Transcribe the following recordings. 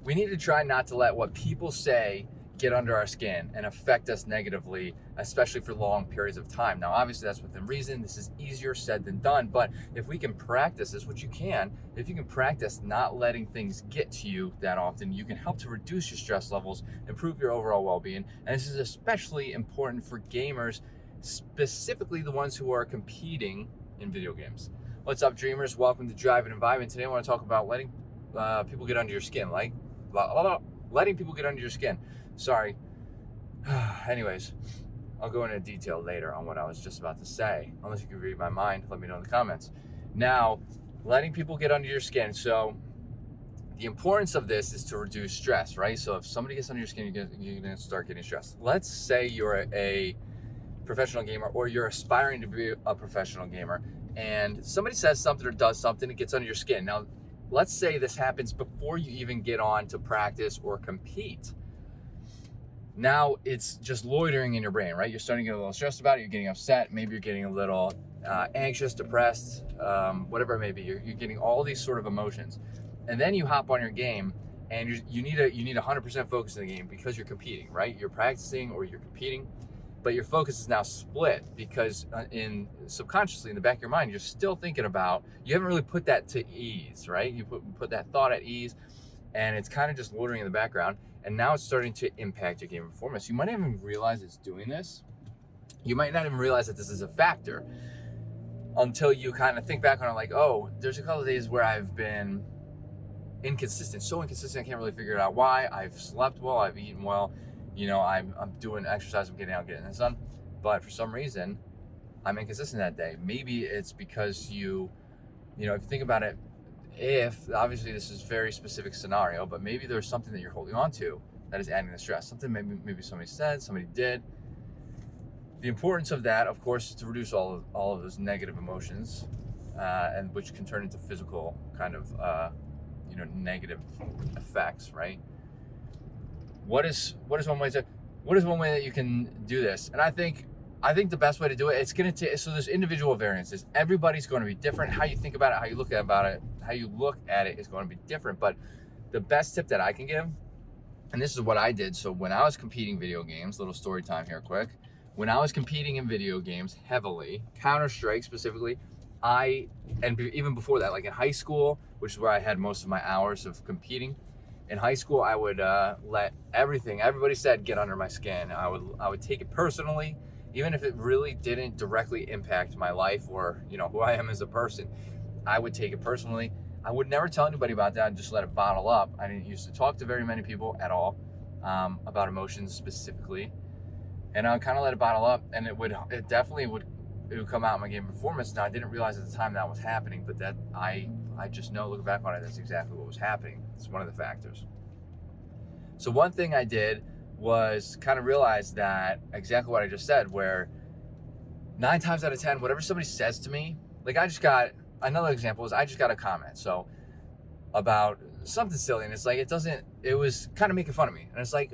we need to try not to let what people say get under our skin and affect us negatively, especially for long periods of time. Now, obviously that's within reason. This is easier said than done, but if we can practice this, which you can, if you can practice not letting things get to you that often, you can help to reduce your stress levels, improve your overall well-being. And this is especially important for gamers, specifically the ones who are competing in video games. What's up, dreamers? Welcome to Drive and Vibe. Today I want to talk about letting people get under your skin, letting people get under your skin. Sorry. Anyways, I'll go into detail later on what I was just about to say. Unless you can read my mind, let me know in the comments. Now, letting people get under your skin. So the importance of this is to reduce stress, right? So if somebody gets under your skin, you're gonna start getting stressed. Let's say you're a professional gamer, or you're aspiring to be a professional gamer, and somebody says something or does something, it gets under your skin. Now, let's say this happens before you even get on to practice or compete. Now it's just loitering in your brain, right? You're starting to get a little stressed about it. You're getting upset. Maybe you're getting a little anxious, depressed, whatever it may be. You're getting all these sort of emotions, and then you hop on your game, and you need 100% focus in the game because you're competing, right? You're practicing or you're competing, but your focus is now split because subconsciously in the back of your mind, you're still thinking about. You haven't really put that to ease, right? You put that thought at ease, and it's kind of just loitering in the background. And now it's starting to impact your game performance. You might not even realize it's doing this. You might not even realize that this is a factor until you kind of think back on it like, oh, there's a couple of days where I've been inconsistent, so inconsistent I can't really figure it out why. I've slept well, I've eaten well, I'm doing exercise, I'm getting out, getting this done. But for some reason, I'm inconsistent that day. Maybe it's because if you think about it, if obviously this is a very specific scenario, but maybe there's something that you're holding on to that is adding the stress. Something maybe somebody said, somebody did. The importance of that, of course, is to reduce all of those negative emotions, and which can turn into physical kind of negative effects, right? What is one way that you can do this? And I think the best way to do it, it's going to take, so there's individual variances. Everybody's going to be different. How you think about it, how you look at it is going to be different. But the best tip that I can give, and this is what I did. So when I was competing video games, little story time here quick. When I was competing in video games heavily, Counter-Strike specifically, and even before that, like in high school, which is where I had most of my hours of competing. In high school, I would let everything everybody said get under my skin. I would take it personally. Even if it really didn't directly impact my life or who I am as a person, I would take it personally. I would never tell anybody about that and just let it bottle up. I didn't used to talk to very many people at all about emotions specifically, and I would kind of let it bottle up, and it would come out in my game performance. Now I didn't realize at the time that was happening, but that I just know, looking back on it, that's exactly what was happening. It's one of the factors. So one thing I did was kind of realize that exactly what I just said, where 9 times out of 10, whatever somebody says to me, like another example is I just got a comment about something silly, and it's like it was kind of making fun of me, and it's like,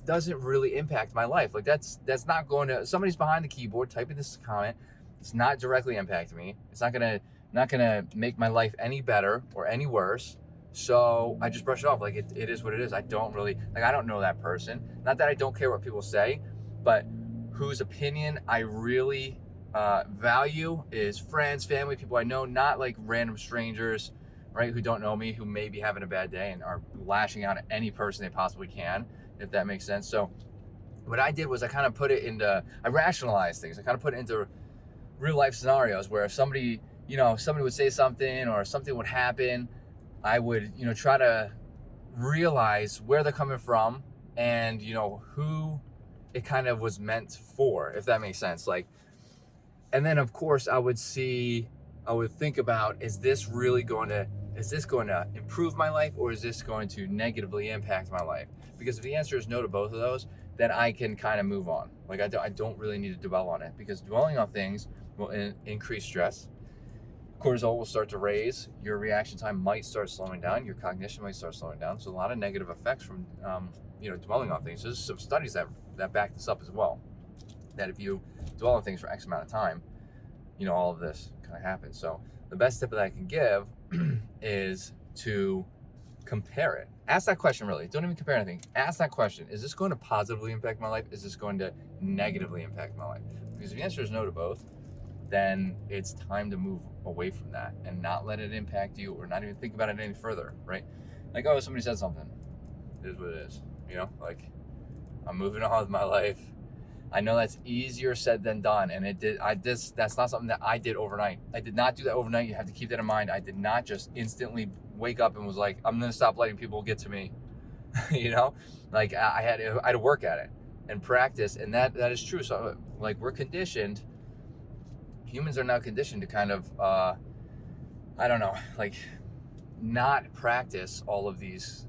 doesn't really impact my life. Like that's not going to, somebody's behind the keyboard typing this comment, it's not directly impacting me. It's not gonna make my life any better or any worse. So I just brush it off. Like it is what it is. I don't know that person. Not that I don't care what people say, but whose opinion I really value is friends, family, people I know, not like random strangers, right? Who don't know me, who may be having a bad day and are lashing out at any person they possibly can, if that makes sense. So what I did was I rationalized things. I kind of put it into real life scenarios where if somebody would say something or something would happen, I would, try to realize where they're coming from and, who it kind of was meant for, if that makes sense. And then of course I would think about, is this going to improve my life, or is this going to negatively impact my life? Because if the answer is no to both of those, then I can kind of move on. Like I don't really need to dwell on it, because dwelling on things will increase stress. Cortisol will start to raise, your reaction time might start slowing down, your cognition might start slowing down. So a lot of negative effects from dwelling on things. There's some studies that back this up as well, that if you dwell on things for X amount of time, all of this kind of happens. So the best tip that I can give is to compare it. Ask that question, really. Don't even compare anything. Ask that question. Is this going to positively impact my life? Is this going to negatively impact my life? Because if the answer is no to both, then it's time to move away from that and not let it impact you, or not even think about it any further, right? Like, oh, somebody said something. It is what it is, you know? Like, I'm moving on with my life. I know that's easier said than done, and that's not something that I did overnight. I did not do that overnight. You have to keep that in mind. I did not just instantly wake up and was like, I'm gonna stop letting people get to me. You know, like I had to work at it and practice, and that is true. So like, we're conditioned. Humans are now conditioned to kind of I don't know, like, not practice all of these,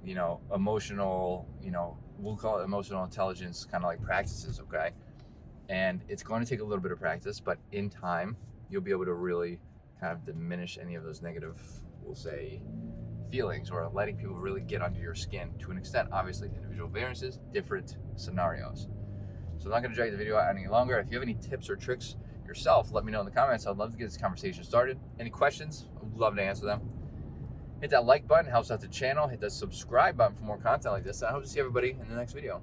you know, emotional, you know, we'll call it emotional intelligence kind of like practices, okay? And it's going to take a little bit of practice, but in time, you'll be able to really kind of diminish any of those negative, we'll say, feelings, or letting people really get under your skin to an extent. Obviously, individual variances, different scenarios. So I'm not going to drag the video out any longer. If you have any tips or tricks yourself, let me know in the comments. I'd love to get this conversation started. Any questions? I'd love to answer them. Hit that like button, helps out the channel. Hit that subscribe button for more content like this. I hope to see everybody in the next video.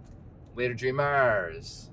Later, dreamers.